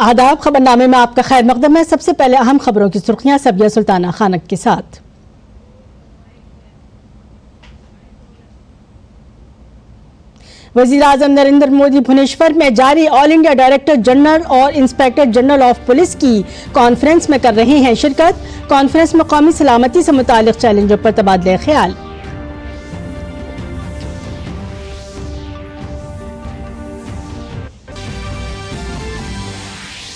आदाब। खबरनामे में आपका खैर मकदम है। सबसे पहले अहम खबरों की सुर्खियां सबिया सुल्ताना खानक के साथ। वज़ीर-ए-आज़म नरेंद्र मोदी भुवनेश्वर में जारी ऑल इंडिया डायरेक्टर जनरल और इंस्पेक्टर जनरल ऑफ पुलिस की कॉन्फ्रेंस में कर रहे हैं शिरकत। कॉन्फ्रेंस में कौमी सलामती से मुतालिक चैलेंजों पर तबादला ख्याल।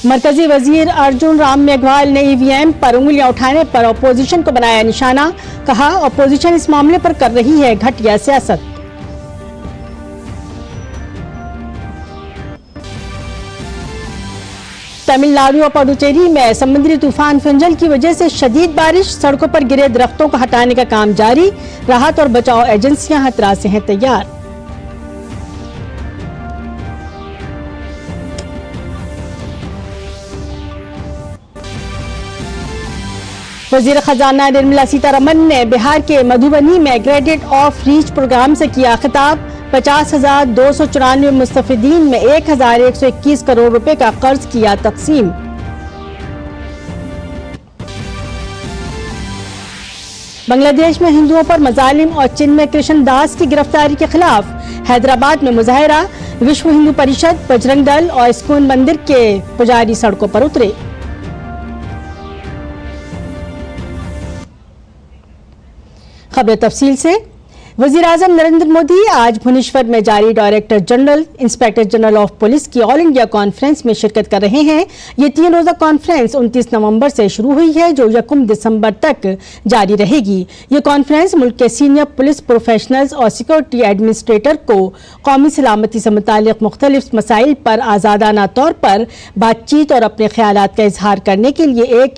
मरकजी वजीर अर्जुन राम मेघवाल ने ईवीएम पर उंगलियां उठाने पर अपोजिशन को बनाया निशाना। कहा, अपोजिशन इस मामले पर कर रही है घटिया सियासत। तमिलनाडु और पुडुचेरी में समुद्री तूफान फिंजल की वजह से शदीद बारिश, सड़कों पर गिरे दरख्तों को हटाने का काम जारी। राहत और बचाव एजेंसियां हतरा से हैं तैयार। वजीर खजाना निर्मला सीतारमण ने बिहार के मधुबनी में ग्रेडेड ऑफ रीच प्रोग्राम से किया खिताब। 50,294 मुस्तफिदीन में 1,121 करोड़ रुपए का कर्ज किया तकसीम। बांग्लादेश में हिंदुओं पर मजालिम और चिन्मय कृष्ण दास की गिरफ्तारी के खिलाफ हैदराबाद में मुजाहिरा। विश्व हिंदू परिषद, बजरंग दल और इस्कॉन मंदिर के पुजारी सड़कों पर उतरे। खबर तफसील से। वज़ीर-ए-आज़म नरेंद्र मोदी आज भुवनेश्वर में जारी director general, inspector general of police की ऑल इंडिया कॉन्फ्रेंस में शिरकत कर रहे हैं। ये 3 रोजा कॉन्फ्रेंस 29 नवंबर से शुरू हुई है, जो 1 दिसंबर तक जारी रहेगी। ये कॉन्फ्रेंस मुल्क के सीनियर पुलिस प्रोफेशनल्स और सिक्योरिटी एडमिनिस्ट्रेटर को कौमी सलामती से मुतालिक मुख्तलिफ मसाइल पर आज़ादाना तौर पर बातचीत और अपने ख्यालात का इजहार करने के लिए एक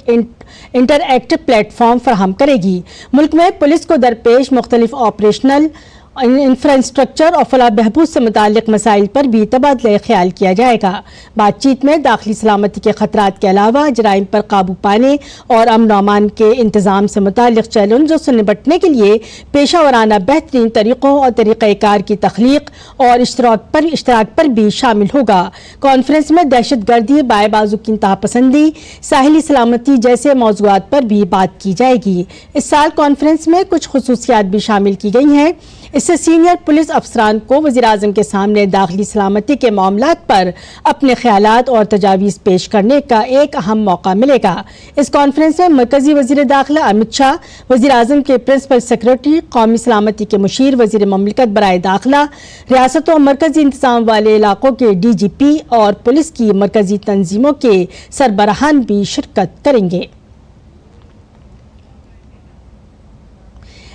इंटरएक्टिव प्लेटफॉर्म फराहम करेगी। मुल्क में पुलिस को दरपेश मुख्तलिफ ऑपरेशनल इंफ्रास्ट्रक्चर और फलाह बहबूद से मुतालिक मसाइल पर भी तबादला ख्याल किया जाएगा। बातचीत में दाखिली सलामती के खतरात के अलावा जराइम पर काबू पाने और अमन अमान के इंतजाम से मुतालिक चैलेंजों से निपटने के लिए पेशा वराना बेहतरीन तरीक़ों और तरीक़ाकार की तख्लीक और इश्तराक पर भी शामिल होगा। कॉन्फ्रेंस में दहशत गर्दी, बाएबाजू की इंतहा पसंदी, साहिली सलामती जैसे मौज़ूआत पर भी बात की जाएगी। इस साल कॉन्फ्रेंस में कुछ खुसूसियात भी शामिल की गई हैं। इससे सीनियर पुलिस अफसरान को वज़ीर-ए-आज़म के सामने दाखिली सलामती के मामलात पर अपने ख्यालात और तजावीज़ पेश करने का एक अहम मौका मिलेगा। इस कॉन्फ्रेंस में मरकजी वज़ीर दाखिला अमित शाह, वज़ीर-ए-आज़म के प्रिंसिपल सेक्रेटरी, कौमी सलामती के मुशीर, वज़ीर ममलिकत बराए दाखिला, रियासतों और मरकजी इंतजाम वाले इलाकों के DGP और पुलिस की मरकजी तंजीमों के सरबराहान भी शिरकत करेंगे।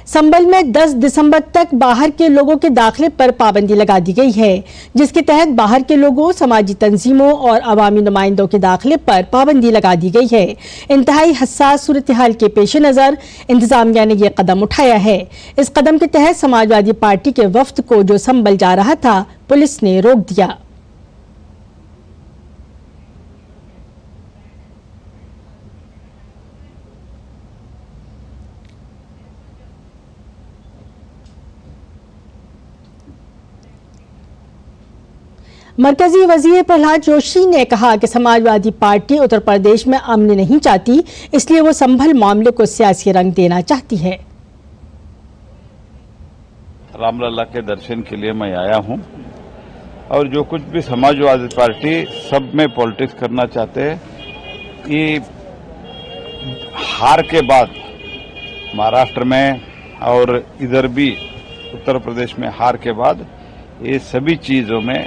संभल में 10 दिसंबर तक बाहर के लोगों के दाखिले पर पाबंदी लगा दी गई है, जिसके तहत बाहर के लोगों, समाजी तंजीमों और अवामी नुमाइंदों के दाखिले पर पाबंदी लगा दी गई है। इंतहाई हसास सूरत हाल के पेश नज़र इंतजामिया ने यह कदम उठाया है। इस कदम के तहत समाजवादी पार्टी के वफ्द को जो संभल जा रहा था, पुलिस ने रोक दिया। मरकजी वजीर प्रहलाद जोशी ने कहा कि समाजवादी पार्टी उत्तर प्रदेश में अमन नहीं चाहती, इसलिए वो संभल मामले को सियासी रंग देना चाहती है। रामलला के दर्शन के लिए मैं आया हूं और जो कुछ भी समाजवादी पार्टी सब में पॉलिटिक्स करना चाहते हैं, ये हार के बाद महाराष्ट्र में और इधर भी उत्तर प्रदेश में हार के बाद ये सभी चीजों में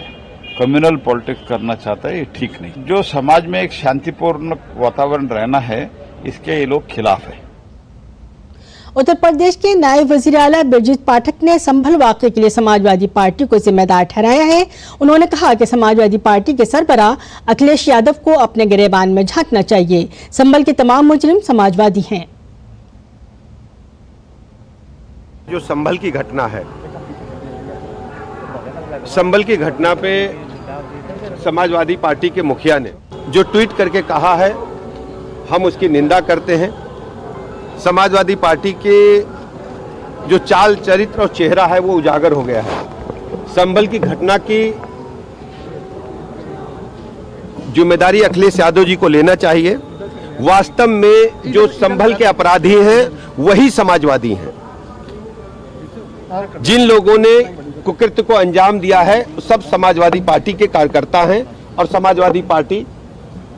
कम्युनल पॉलिटिक्स करना चाहता है, ये ठीक नहीं। जो समाज में एक शांतिपूर्ण वातावरण रहना है, इसके ये लोग खिलाफ है। उत्तर प्रदेश के नायब वजीर आला बिरजीत पाठक ने संभल वाक़े के लिए समाजवादी पार्टी को जिम्मेदार ठहराया है। उन्होंने कहा कि समाजवादी पार्टी के सरबराह अखिलेश यादव को अपने गिरेबान में झांकना चाहिए। संभल के तमाम मुजरिम समाजवादी हैं। जो संभल की घटना है, संभल की घटना पे समाजवादी पार्टी के मुखिया ने जो ट्वीट करके कहा है, हम उसकी निंदा करते हैं। समाजवादी पार्टी के जो चाल चरित्र और चेहरा है वो उजागर हो गया है। संभल की घटना की जिम्मेदारी अखिलेश यादव जी को लेना चाहिए। वास्तव में जो संभल के अपराधी हैं वही समाजवादी हैं। जिन लोगों ने कुकृत्य को अंजाम दिया है सब समाजवादी पार्टी के कार्यकर्ता हैं और समाजवादी पार्टी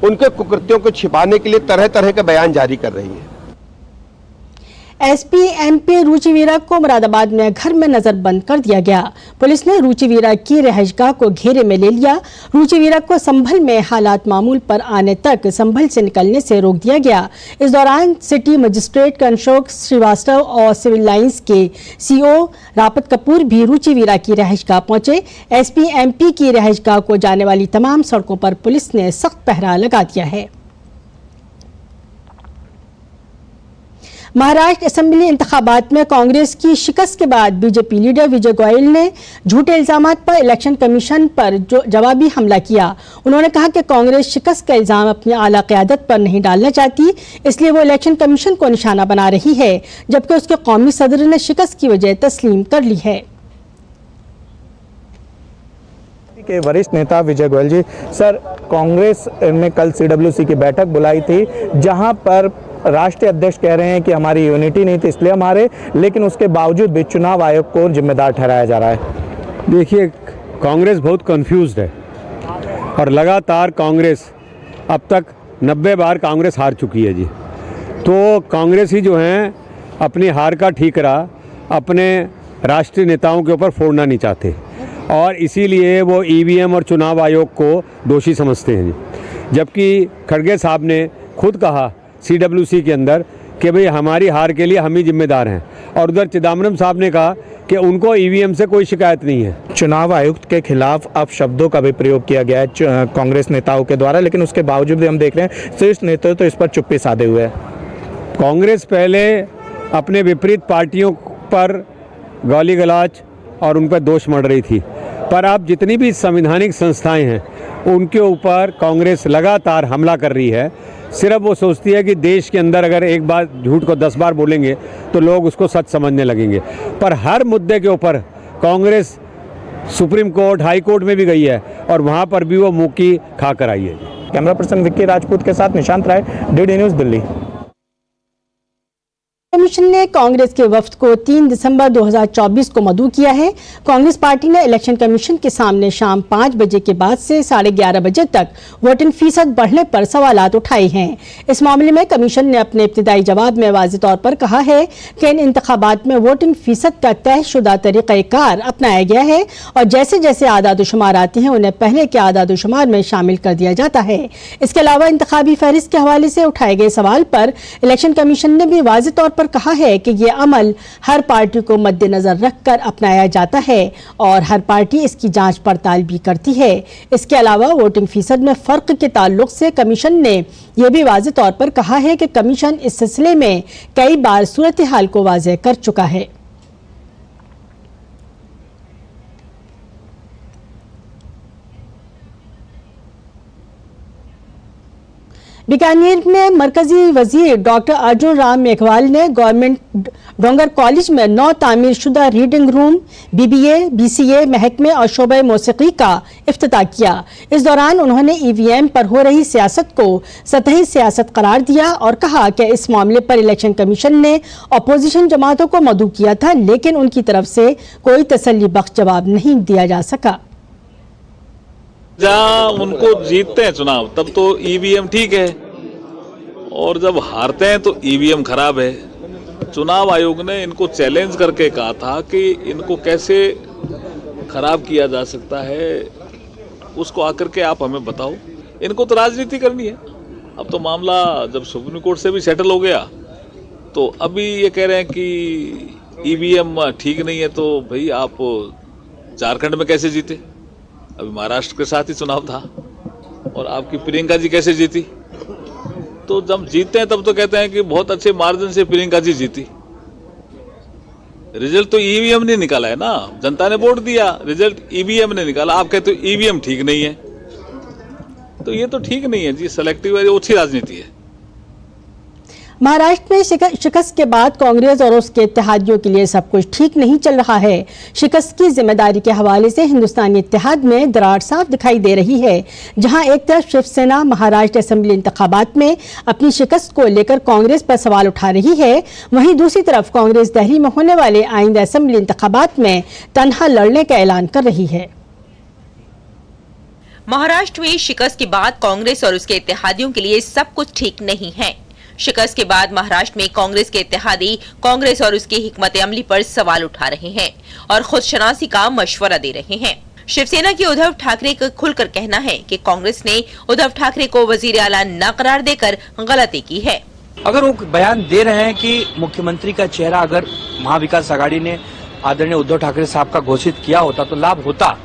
उनके कुकृत्यों को छिपाने के लिए तरह तरह के बयान जारी कर रही है। एसपी एमपी रुचि वीरा को मुरादाबाद में घर में नजरबंद कर दिया गया। पुलिस ने रुचि वीरा की रिहाइशगाह को घेरे में ले लिया। रुचि वीरा को संभल में हालात मामूल पर आने तक संभल से निकलने से रोक दिया गया। इस दौरान सिटी मजिस्ट्रेट अशोक श्रीवास्तव और सिविल लाइंस के सीओ रापत कपूर भी रुचि वीरा की रिहाइशगाह पहुंचे। एसपी एमपी की रिहाइशगाह को जाने वाली तमाम सड़कों पर पुलिस ने सख्त पहरा लगा दिया है। महाराष्ट्र असेंबली इंतखाबात में कांग्रेस की शिकस्त के बाद बीजेपी लीडर विजय गोयल ने झूठे इल्जामात पर इलेक्शन कमीशन पर जवाबी हमला किया। उन्होंने कहा कि कांग्रेस शिकस्त का इल्जाम अपनी आला क़यादत पर नहीं डालना चाहती, इसलिए वो इलेक्शन कमीशन को निशाना बना रही है, जबकि उसके कौमी सदर ने शिकस्त की वजह तस्लीम कर ली है। के वरिष्ठ नेता विजय गोयल जी, सर, कांग्रेस ने कल सीडब्ल्यूसी की बैठक बुलाई थी जहां पर राष्ट्रीय अध्यक्ष कह रहे हैं कि हमारी यूनिटी नहीं थी इसलिए हम हारे, लेकिन उसके बावजूद भी चुनाव आयोग को जिम्मेदार ठहराया जा रहा है। देखिए, कांग्रेस बहुत कंफ्यूज्ड है और लगातार कांग्रेस अब तक 90 बार कांग्रेस हार चुकी है जी। तो कांग्रेस ही जो हैं अपनी हार का ठीकरा अपने राष्ट्रीय नेताओं के ऊपर फोड़ना नहीं चाहते और इसीलिए वो ईवीएम और चुनाव आयोग को दोषी समझते हैं। जबकि खड़गे साहब ने खुद कहा सीडब्ल्यूसी के अंदर कि भाई हमारी हार के लिए हम ही जिम्मेदार हैं, और उधर चिदम्बरम साहब ने कहा कि उनको ईवीएम से कोई शिकायत नहीं है। चुनाव आयुक्त के खिलाफ अब शब्दों का भी प्रयोग किया गया है कांग्रेस नेताओं के द्वारा, लेकिन उसके बावजूद भी हम देख रहे हैं शीर्ष नेता तो इस पर चुप्पी साधे हुए हैं। कांग्रेस पहले अपने विपरीत पार्टियों पर गाली गलौज और उन पर दोष मढ़ रही थी, पर अब जितनी भी संवैधानिक संस्थाएं हैं उनके ऊपर कांग्रेस लगातार हमला कर रही है। सिर्फ वो सोचती है कि देश के अंदर अगर एक बार झूठ को 10 बार बोलेंगे तो लोग उसको सच समझने लगेंगे, पर हर मुद्दे के ऊपर Congress supreme court, high court में भी गई है और वहाँ पर भी वो मुँह की खा कर आई है। कैमरा पर्सन विक्की राजपूत के साथ निशांत राय, डीडी न्यूज़, दिल्ली। कमीशन ने कांग्रेस के वफ्द को 3 दिसंबर 2024 को मदऊ किया है। कांग्रेस पार्टी ने इलेक्शन कमीशन के सामने शाम 5 बजे के बाद से 11:30 बजे तक वोटिंग फीसद बढ़ने पर सवालात उठाए हैं। इस मामले में कमीशन ने अपने इब्तिदाई जवाब में वाज़ेह तौर पर कहा है कि इन इंतखाबात में वोटिंग फीसद का तयशुदा तरीक़ाकार अपनाया गया है और जैसे जैसे आदाद-ओ-शुमार आते हैं उन्हें पहले के आदाद-ओ-शुमार में शामिल कर दिया जाता है। इसके अलावा इंतखाबी फहरिस्त के हवाले से उठाए गए सवाल पर इलेक्शन कमीशन ने भी वाज़ेह तौर पर कहा है कि ये अमल हर पार्टी को मद्देनजर रखकर अपनाया जाता है और हर पार्टी इसकी जांच पड़ताल भी करती है। इसके अलावा वोटिंग फीसद में फर्क के ताल्लुक से कमीशन ने यह भी वाज़ेह तौर पर कहा है कि कमीशन इस सिलसिले में कई बार सूरत हाल को वाज़ेह कर चुका है। बीकानेर में मरकजी वजीर डॉक्टर अर्जुन राम मेघवाल ने गवर्नमेंट डोंगर कॉलेज में 9 तामीर शुदा रीडिंग रूम, बीबीए, बीसीए महकमे और शोबे मौसीकी का इफ्तिताह किया। इस दौरान उन्होंने ईवीएम पर हो रही सियासत को सतही सियासत करार दिया और कहा कि इस मामले पर इलेक्शन कमीशन ने अपोजिशन जमातों को मदऊ किया था, लेकिन उनकी तरफ से कोई तसल्ली बख्श जवाब नहीं दिया जा सका। जहाँ उनको जीतते हैं चुनाव तब तो ईवीएम ठीक है और जब हारते हैं तो ईवीएम खराब है। चुनाव आयोग ने इनको चैलेंज करके कहा था कि इनको कैसे खराब किया जा सकता है, उसको आकर के आप हमें बताओ। इनको तो राजनीति करनी है। अब तो मामला जब सुप्रीम कोर्ट से भी सेटल हो गया तो अभी ये कह रहे हैं कि ईवीएम ठीक नहीं है, तो भाई आप झारखंड में कैसे जीते? अभी महाराष्ट्र के साथ ही चुनाव था और आपकी प्रियंका जी कैसे जीती? तो जब जीतते हैं तब तो कहते हैं कि बहुत अच्छे मार्जिन से प्रियंका जी जीती। रिजल्ट तो ईवीएम ने निकाला है ना, जनता ने वोट दिया, रिजल्ट ईवीएम ने निकाला। आप कहते हो ईवीएम ठीक नहीं है, तो ये तो ठीक नहीं है जी। सेलेक्टिव है, अच्छी राजनीति है। महाराष्ट्र में शिकस्त के बाद कांग्रेस और उसके इत्तेहादियों के लिए सब कुछ ठीक नहीं चल रहा है। शिकस्त की जिम्मेदारी के हवाले से हिंदुस्तानी इत्तेहाद में दरार साफ दिखाई दे रही है। जहां एक तरफ शिवसेना महाराष्ट्र असेंबली इंतखाबात में अपनी शिकस्त को लेकर कांग्रेस पर सवाल उठा रही है, वहीं दूसरी तरफ कांग्रेस दिल्ली में होने वाले आइंदा असेंबली इंतखाबात में तनहा लड़ने का ऐलान कर रही है। महाराष्ट्र में शिकस्त के बाद कांग्रेस और उसके इत्तेहादियों के लिए सब कुछ ठीक नहीं है। शिकस्त के बाद महाराष्ट्र में कांग्रेस के इत्तेहादी कांग्रेस और उसकी हिकमत अमली पर सवाल उठा रहे हैं और खुदशनासी का मशवरा दे रहे हैं। शिवसेना के उद्धव ठाकरे का खुलकर कहना है कि कांग्रेस ने उद्धव ठाकरे को वजीर आला न करार देकर गलती की है। अगर वो बयान दे रहे हैं कि मुख्यमंत्री का चेहरा अगर महाविकास आघाड़ी ने आदरणीय उद्धव ठाकरे साहब का घोषित किया होता तो लाभ होता,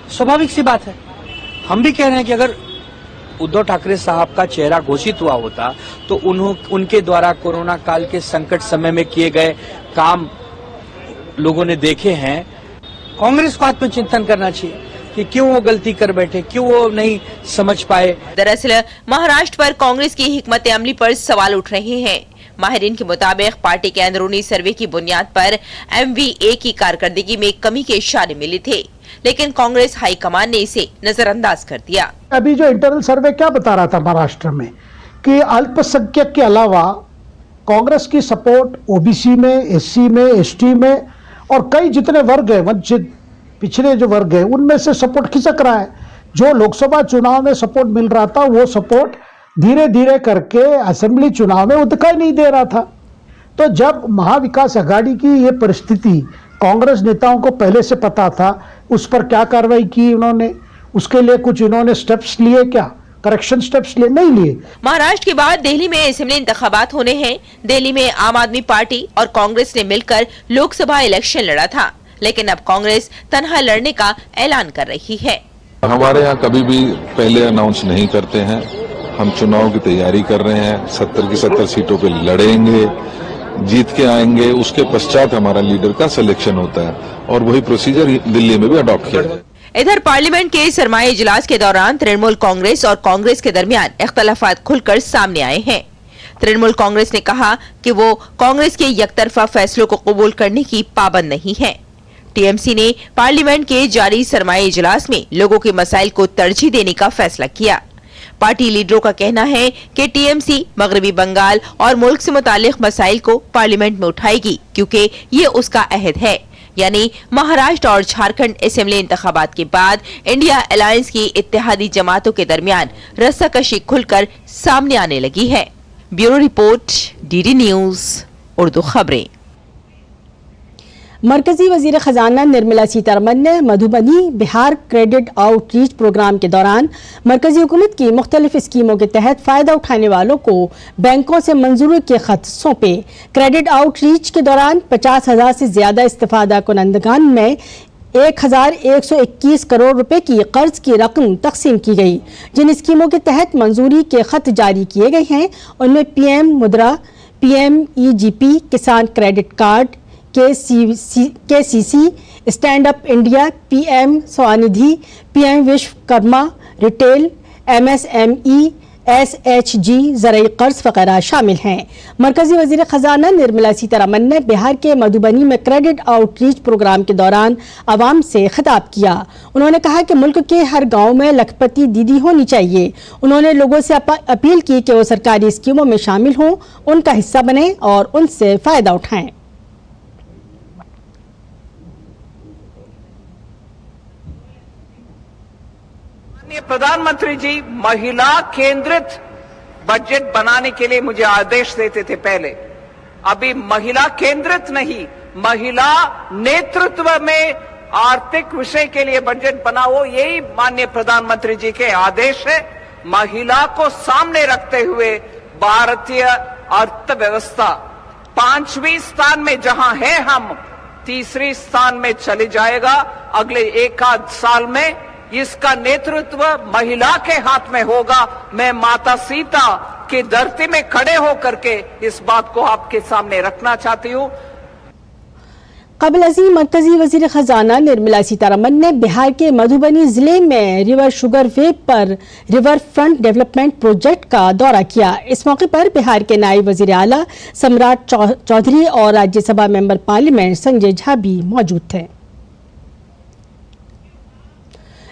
स्वाभाविक सी बात है। हम भी कह रहे हैं कि अगर उद्धव ठाकरे साहब का चेहरा घोषित हुआ होता तो उनके द्वारा कोरोना काल के संकट समय में किए गए काम लोगों ने देखे हैं। कांग्रेस को आत्मचिंतन करना चाहिए कि क्यों वो गलती कर बैठे, क्यों वो नहीं समझ पाए। दरअसल महाराष्ट्र पर कांग्रेस की हिकमत अमली पर सवाल उठ रहे हैं। माहिरीन के मुताबिक पार्टी के अंदरूनी सर्वे की बुनियाद पर MVA की कारकर्दगी में कमी के इशारे मिले थे, लेकिन कांग्रेस हाईकमान ने इसे नजरअंदाज कर दिया। अभी जो इंटरनल सर्वे क्या बता रहा था महाराष्ट्र में कि अल्पसंख्यक के अलावा कांग्रेस की सपोर्ट OBC में, SC में, ST में और कई जितने वर्ग है, वंचित पिछड़े जो वर्ग है, उनमें से सपोर्ट खिसक रहा है। जो लोकसभा चुनाव में सपोर्ट मिल रहा था वो सपोर्ट धीरे धीरे करके असेंबली चुनाव में वो दिखाई नहीं दे रहा था। तो जब महाविकास आघाड़ी की ये परिस्थिति कांग्रेस नेताओं को पहले से पता था, उस पर क्या कार्रवाई की उन्होंने? उसके लिए कुछ इन्होंने स्टेप्स लिए क्या? करेक्शन स्टेप्स लिए नहीं लिए। महाराष्ट्र के बाद दिल्ली में असेंबली इंतखाबात होने हैं। दिल्ली में आम आदमी पार्टी और कांग्रेस ने मिलकर लोकसभा इलेक्शन लड़ा था, लेकिन अब कांग्रेस तनहा लड़ने का ऐलान कर रही है। हमारे यहाँ कभी भी पहले अनाउंस नहीं करते हैं। हम चुनाव की तैयारी कर रहे हैं, 70 की 70 सीटों पे लड़ेंगे, जीत के आएंगे। उसके पश्चात हमारा लीडर का सिलेक्शन होता है और वही प्रोसीजर दिल्ली में भी अडॉप्ट किया है। इधर पार्लियामेंट के सरमाई इजलास के दौरान तृणमूल कांग्रेस और कांग्रेस के दरमियान इख्तलाफात खुलकर सामने आए हैं। तृणमूल कांग्रेस ने कहा कि वो कांग्रेस के यकतरफा फैसलों को कबूल करने की पाबंद नहीं है। TMC ने पार्लियामेंट के जारी सरमाई इजलास में लोगों के मसाइल को तरजीह देने का फैसला किया। पार्टी लीडरों का कहना है कि TMC मगरबी बंगाल और मुल्क से मुतालिक मसाइल को पार्लियामेंट में उठाएगी, क्योंकि ये उसका अहद है। यानी महाराष्ट्र और झारखंड असेंबली इंतखाबात के बाद इंडिया अलायंस की इत्तेहादी जमातों के दरमियान रस्साकशी खुलकर सामने आने लगी है। Bureau report, DD news Urdu खबरें। मरकजी वजीर खजाना निर्मला सीतारमन ने Madhubani Bihar credit outreach programme के दौरान मरकजी हुकूमत की मुख्तलिफ स्कीमों के तहत फ़ायदा उठाने वालों को बैंकों से मंजूरी के खत सौंपे। क्रेडिट आउटरीच के दौरान 50,000 से ज्यादा इस्तिफादा कुनंदगान में 1,121 करोड़ रुपए की कर्ज की रकम तकसीम की गई। जिन स्कीमों के तहत मंजूरी के खत जारी किए गए हैं उनमें PM मुद्रा, PMEGP, किसान credit card, KCC, stand up India, PM Svanidhi, PM Vishwakarma, retail, MSME, SHG, ज़राई कर्ज वगैरह शामिल हैं। मरकजी वजीर खजाना निर्मला सीतारमन ने बिहार के मधुबनी में क्रेडिट आउटरीच प्रोग्राम के दौरान आवाम से खिताब किया। उन्होंने कहा कि मुल्क के हर गांव में लखपति दीदी होनी चाहिए। उन्होंने लोगों से अपील की कि वो सरकारी स्कीमों में शामिल हों, उनका हिस्सा बने और उनसे फ़ायदा उठाएं। प्रधानमंत्री जी महिला केंद्रित बजट बनाने के लिए मुझे आदेश देते थे पहले। अभी महिला केंद्रित नहीं, महिला नेतृत्व में आर्थिक विषय के लिए बजट बनाओ, यही माननीय प्रधानमंत्री जी के आदेश है। महिला को सामने रखते हुए भारतीय अर्थव्यवस्था 5वें स्थान में जहां है, हम 3रे स्थान में चले जाएगा। अगले एक आध साल में इसका नेतृत्व महिला के हाथ में होगा। मैं माता सीता की धरती में खड़े होकर के इस बात को आपके सामने रखना चाहती हूं। कबल अज़ीम मरकजी वजीर खजाना निर्मला सीतारमन ने बिहार के मधुबनी जिले में रिवर शुगर वे पर रिवर फ्रंट डेवलपमेंट प्रोजेक्ट का दौरा किया। इस मौके पर बिहार के नायब वजीर आला सम्राट चौधरी और राज्यसभा मेंबर पार्लियामेंट संजय झा भी मौजूद थे।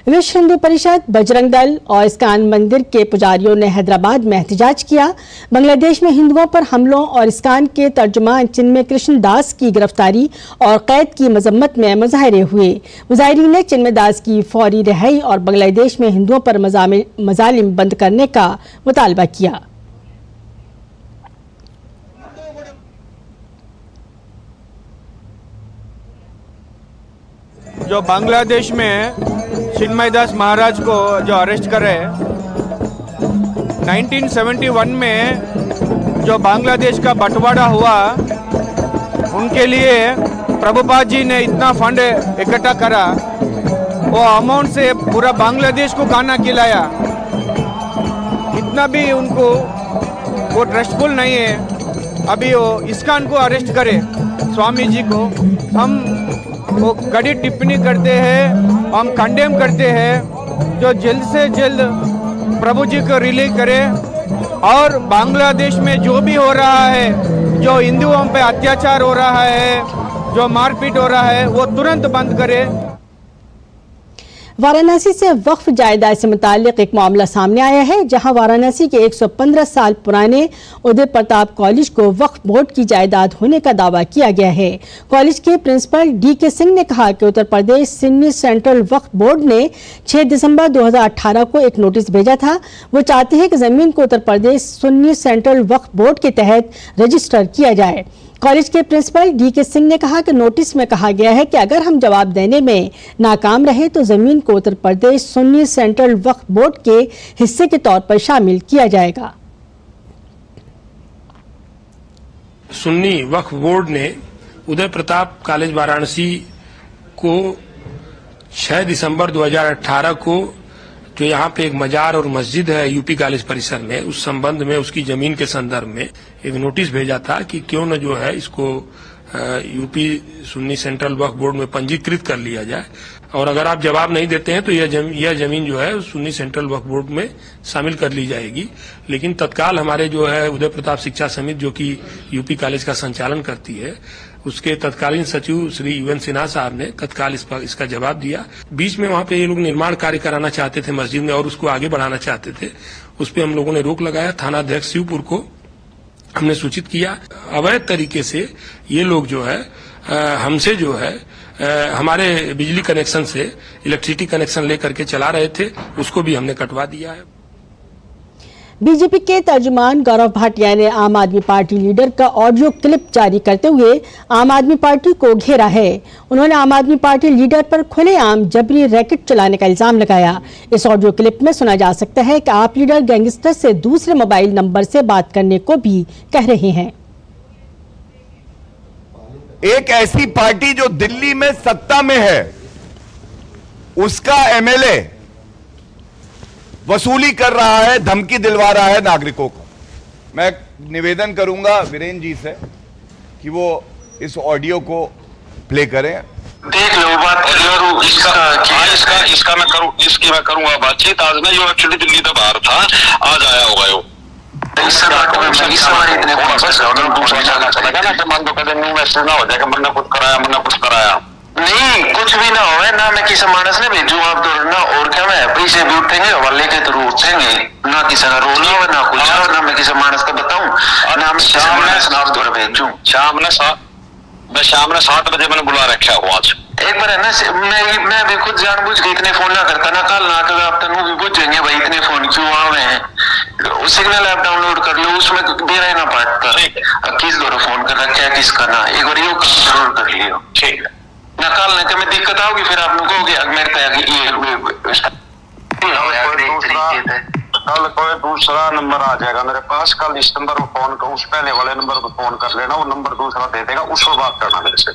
विश्व हिंदू परिषद, बजरंग दल और इस्कान मंदिर के पुजारियों ने हैदराबाद में एहतजाज किया। बांग्लादेश में हिंदुओं पर हमलों और इस्कान के तर्जुमान चिन्मय कृष्ण दास की गिरफ्तारी और कैद की मजम्मत में मुजाहरे हुए। मुजाहिरीन ने चिन्मय दास की फौरी रिहाई और बांग्लादेश में हिंदुओं पर मजालिम बंद करने का मुतालबा किया। जो बांग्लादेश में चिन्मय दास महाराज को जो अरेस्ट करे, 1971 में जो बांग्लादेश का बंटवारा हुआ, उनके लिए प्रभुपाद जी ने इतना फंड इकट्ठा करा, वो अमाउंट से पूरा बांग्लादेश को खाना खिलाया। इतना भी उनको वो ट्रस्टफुल नहीं है। अभी वो इस्कान को अरेस्ट करे, स्वामी जी को, हम वो कड़ी टिप्पणी करते हैं, हम कंडेम करते हैं। जो जल्द से जल्द प्रभु जी को रिलीज करे और बांग्लादेश में जो भी हो रहा है, जो हिंदुओं पे अत्याचार हो रहा है, जो मारपीट हो रहा है, वो तुरंत बंद करे। वाराणसी से वक्फ जायदाद से मुताल्लिक एक मामला सामने आया है, जहां वाराणसी के 115 साल पुराने उदय प्रताप कॉलेज को वक्फ बोर्ड की जायदाद होने का दावा किया गया है। कॉलेज के प्रिंसिपल DK सिंह ने कहा कि उत्तर प्रदेश सुन्नी सेंट्रल वक्फ बोर्ड ने 6 दिसंबर 2018 को एक नोटिस भेजा था। वो चाहते हैं कि जमीन को उत्तर प्रदेश सुन्नी सेंट्रल वक्फ बोर्ड के तहत रजिस्टर किया जाए। कॉलेज के प्रिंसिपल DK सिंह ने कहा कि नोटिस में कहा गया है कि अगर हम जवाब देने में नाकाम रहे तो जमीन को उत्तर प्रदेश सुन्नी सेंट्रल वक्फ बोर्ड के हिस्से के तौर पर शामिल किया जाएगा। सुन्नी वक्फ बोर्ड ने उदय प्रताप कॉलेज वाराणसी को 6 दिसंबर 2018 को जो यहाँ पे एक मजार और मस्जिद है यूपी कॉलेज परिसर में, उस संबंध में उसकी जमीन के संदर्भ में एक नोटिस भेजा था कि क्यों न जो है इसको यूपी सुन्नी सेंट्रल वक्फ बोर्ड में पंजीकृत कर लिया जाए, और अगर आप जवाब नहीं देते हैं तो यह जमीन जो है सुन्नी सेंट्रल वक्फ बोर्ड में शामिल कर ली जाएगी। लेकिन तत्काल हमारे जो है उदय प्रताप शिक्षा समिति जो कि यूपी कॉलेज का संचालन करती है, उसके तत्कालीन सचिव श्री UN सिन्हा साहब ने तत्काल इसका जवाब दिया। बीच में वहां पे ये लोग निर्माण कार्य कराना चाहते थे मस्जिद में और उसको आगे बढ़ाना चाहते थे, उस पर हम लोगों ने रोक लगाया। थाना अध्यक्ष शिवपुर को हमने सूचित किया। अवैध तरीके से ये लोग जो है हमसे जो है हमारे बिजली कनेक्शन से इलेक्ट्रिसिटी कनेक्शन लेकर के चला रहे थे, उसको भी हमने कटवा दिया है। बीजेपी के तर्जुमान गौरव भाटिया ने आम आदमी पार्टी लीडर का ऑडियो क्लिप जारी करते हुए आम आदमी पार्टी को घेरा है। उन्होंने आम आदमी पार्टी लीडर पर खुलेआम जबरी रैकेट चलाने का इल्जाम लगाया। इस ऑडियो क्लिप में सुना जा सकता है कि आप लीडर गैंगस्टर से दूसरे मोबाइल नंबर से बात करने को भी कह रहे हैं। एक ऐसी पार्टी जो दिल्ली में सत्ता में है, उसका MLA वसूली कर रहा है, धमकी दिलवा रहा है नागरिकों को। मैं निवेदन करूंगा वीरेंद्र जी से कि वो इस ऑडियो को प्ले करें। देख लो बात इसका मैं करूंगा बातचीत। आज मैं जो एक्चुअली दिल्ली का बाहर था, आज आया होगा यो। नहीं, कुछ भी ना हो ना, मैं किसी मानस ने भेजू आप तो ना, और क्या मैं फ्री से भी उठेंगे हवाले के थ्रू उठेंगे ना, किसी का रोना हो ना कुछ हो ना, मैं किसी मानस का बताऊं ना, हम शाम भेजू शाम ने 7 बजे मैंने बुला रखा हो। आज एक बार है ना, मैं भी खुद जानबूझ के इतने फोन ना करता ना, कल ना कल आप तनु भी पूछेंगे भाई इतने फोन क्यों आ रहे हैं, सिग्नल ऐप डाउनलोड कर लो, उसमें दे रहे ना पार्ट किस दौर फोन कर रखा है किसका ना, एक बार यो जरूर कर लियो, ठीक है ना। कल नहीं तो मैं दिक्कत आओगी, फिर आप लोग कहोगे मेरे कल कोई दूसरा नंबर आ जाएगा मेरे पास, कल इस नंबर पर फोन करूँ, उस पहले वाले नंबर पर फोन कर लेना, वो नंबर दूसरा दे देगा, उस पर बात करना मेरे से।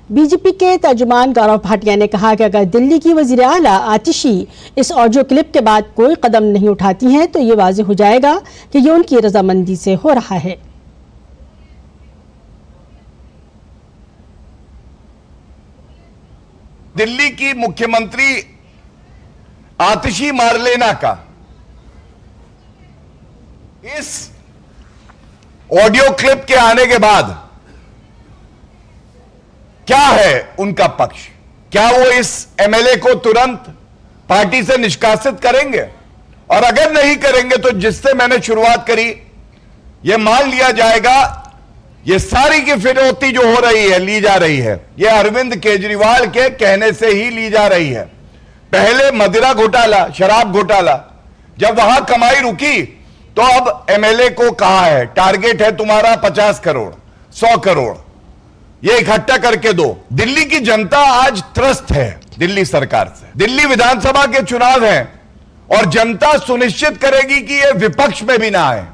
बीजेपी के तर्जुमान गौरव भाटिया ने कहा कि अगर दिल्ली की वजीर आला आतिशी इस ऑडियो क्लिप के बाद कोई कदम नहीं उठाती हैं तो ये वाज़ेह हो जाएगा कि ये उनकी रजामंदी से हो रहा है। दिल्ली की मुख्यमंत्री आतिशी मार्लेना का इस ऑडियो क्लिप के आने के बाद क्या है उनका पक्ष? क्या वो इस एमएलए को तुरंत पार्टी से निष्कासित करेंगे? और अगर नहीं करेंगे तो जिससे मैंने शुरुआत करी, यह मान लिया जाएगा ये सारी की फिरौती जो हो रही है, ली जा रही है, ये अरविंद केजरीवाल के कहने से ही ली जा रही है। पहले मदिरा घोटाला, शराब घोटाला, जब वहां कमाई रुकी तो अब एमएलए को कहा है टारगेट है तुम्हारा 50 करोड़ 100 करोड़, ये इकट्ठा करके दो। दिल्ली की जनता आज त्रस्त है दिल्ली सरकार से। दिल्ली विधानसभा के चुनाव हैं और जनता सुनिश्चित करेगी कि ये विपक्ष में भी ना आए।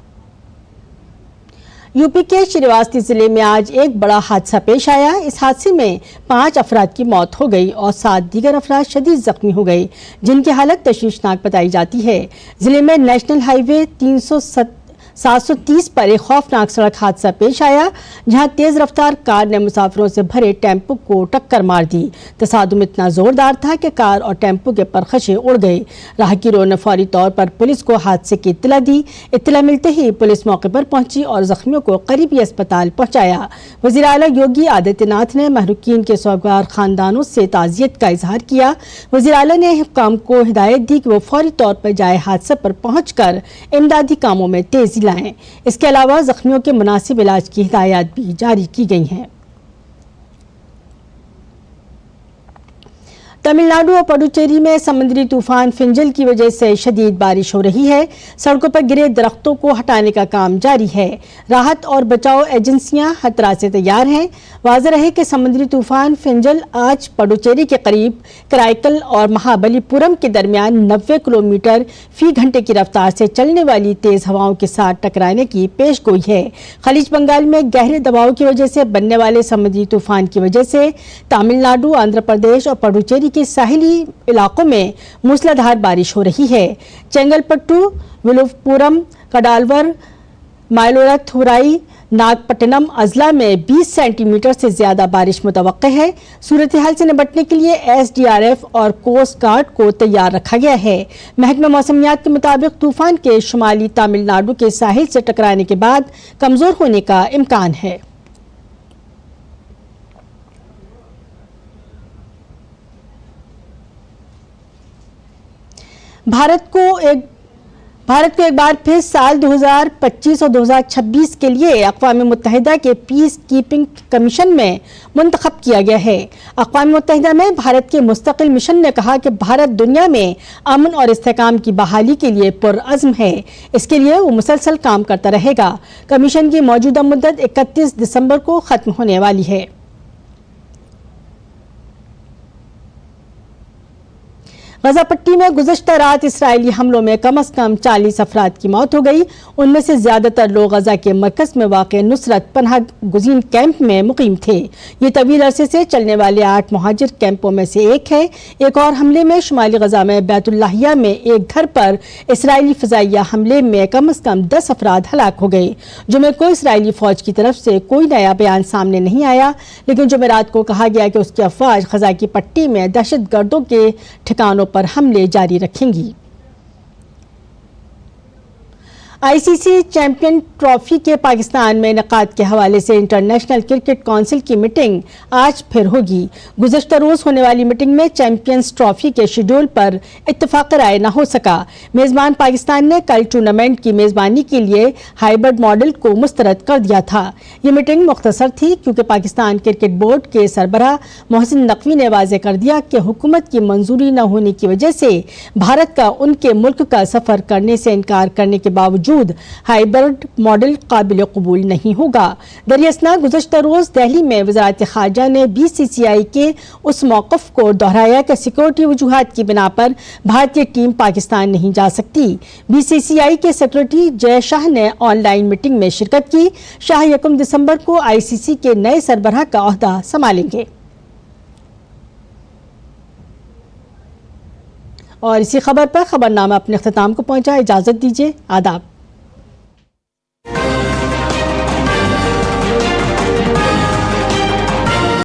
यूपी के श्रीवास्ती जिले में आज एक बड़ा हादसा पेश आया। इस हादसे में 5 अफराद की मौत हो गई और 7 दीगर अफराद शदीद जख्मी हो गए, जिनकी हालत तशवीशनाक बताई जाती है। जिले में नेशनल हाईवे 730 पर एक खौफनाक सड़क हादसा पेश आया, जहां तेज रफ्तार कार ने मुसाफिरों से भरे टेम्पो को टक्कर मार दी। तसादुम इतना जोरदार था कि कार और टेम्पो के परखचे उड़ गए। राहगीरों ने फौरी तौर पर पुलिस को हादसे की इत्तला दी। इत्तला मिलते ही पुलिस मौके पर पहुंची और जख्मियों को करीबी अस्पताल पहुंचाया। वज़ीर आला योगी आदित्यनाथ ने महरूकीन के सोगवार खानदानों से ताज़ियत का इजहार किया। वज़ीर आला ने हुक्काम को हिदायत दी कि वो फौरी तौर पर जाए हादसे पर पहुंचकर इमदादी कामों में तेजी लाएं। इसके अलावा जख्मियों के मुनासिब इलाज की हिदायत भी जारी की गई हैं। तमिलनाडु और पुडुचेरी में समुद्री तूफान फिंजल की वजह से शदीद बारिश हो रही है। सड़कों पर गिरे दरख्तों को हटाने का काम जारी है। राहत और बचाव एजेंसियां हर तरह से तैयार हैं। वाज़ेह रहे कि समुद्री तूफान फिंजल आज पुडुचेरी के करीब कराईकल और महाबलीपुरम के दरमियान 90 किलोमीटर फी घंटे की रफ्तार से चलने वाली तेज हवाओं के साथ टकराने की पेशगोई है। खलीज बंगाल में गहरे दबाव की वजह से बनने वाले समुद्री तूफान की वजह से तमिलनाडु, आंध्र प्रदेश और पुडुचेरी के साहिली इलाकों में मूसलाधार बारिश हो रही है। चेंगलपट्टू, विलुपुरम, कडालवर, मायलोरथुराई, नागपट्टनम अजला में 20 सेंटीमीटर से ज्यादा बारिश मुतवक्के है। सूरत हाल से निपटने के लिए SDRF और कोस्ट गार्ड को तैयार रखा गया है। महकमा मौसमियात के मुताबिक तूफान के शुमाली तमिलनाडु के साहिल से टकराने के बाद कमजोर होने का इम्कान है। भारत को एक बार फिर साल 2025 और 2026 के लिए अक़वाम मुत्तहिदा के पीस कीपिंग कमीशन में मुंतखब किया गया है। अक़वाम मुत्तहिदा में भारत के मुस्तकिल मिशन ने कहा कि भारत दुनिया में अमन और इस्तेहकाम की बहाली के लिए पुरअज़्म है। इसके लिए वो मुसलसल काम करता रहेगा। कमीशन की मौजूदा मुद्दत 31 दिसंबर को ख़त्म होने वाली है। गजा पट्टी में गुज़श्ता रात इसराइली हमलों में कम से कम 40 अफराद की मौत हो गई। उनमें से ज्यादातर लोग गजा के मरकज में वाक़ नुसरत पनाह गुज़ीन कैंप में मुकीम थे। ये तवील अरसे से चलने वाले 8 मुहाजिर कैंपों में से एक है। एक और हमले में शुमाली गजा में बैतुल्लाहिया में एक घर पर इसराइली फ़िज़ाइया हमले में कम से कम 10 अफराद हलाक हो गए। जुमे को इसराइली फ़ौज की तरफ से कोई नया बयान सामने नहीं आया, लेकिन जुमेरात को कहा गया कि उसकी अफवाज गजा की पट्टी में दहशत गर्दों के ठिकानों पर हमले जारी रखेंगी। आईसीसी चैंपियन ट्रॉफी के पाकिस्तान में इनेकाद के हवाले से इंटरनेशनल क्रिकेट काउंसिल की मीटिंग आज फिर होगी। गुज़श्ता रोज होने वाली मीटिंग में चैंपियंस ट्रॉफी के शेड्यूल पर इत्तफाक राय न हो सका। मेजबान पाकिस्तान ने कल टूर्नामेंट की मेजबानी के लिए हाइब्रिड मॉडल को मुस्तरद कर दिया था। ये मीटिंग मुख्तसर थी क्योंकि पाकिस्तान क्रिकेट बोर्ड के सरबराह मोहसिन नकवी ने वाज़ेह कर दिया कि हुकूमत की मंजूरी न होने की वजह से भारत का उनके मुल्क का सफर करने से इनकार करने के बावजूद हाइब्रिड मॉडल काबिल कबूल नहीं होगा। दरियासना गुज़श्ता रोज दिल्ली में वज़ारत ख़ारजा ने BCCI के उस मौक़िफ़ को दोहराया कि सिक्योरिटी वजूहात की बिना पर भारतीय टीम पाकिस्तान नहीं जा सकती। BCCI के सेक्रेटरी जय शाह ने ऑनलाइन मीटिंग में शिरकत की। शाह 1 दिसंबर को ICC के नए सरबराह का ओहदा संभालेंगे। और इसी खबर पर खबरनामा अपने अख्ताम को पहुंचा। इजाजत दीजिए। आदाब।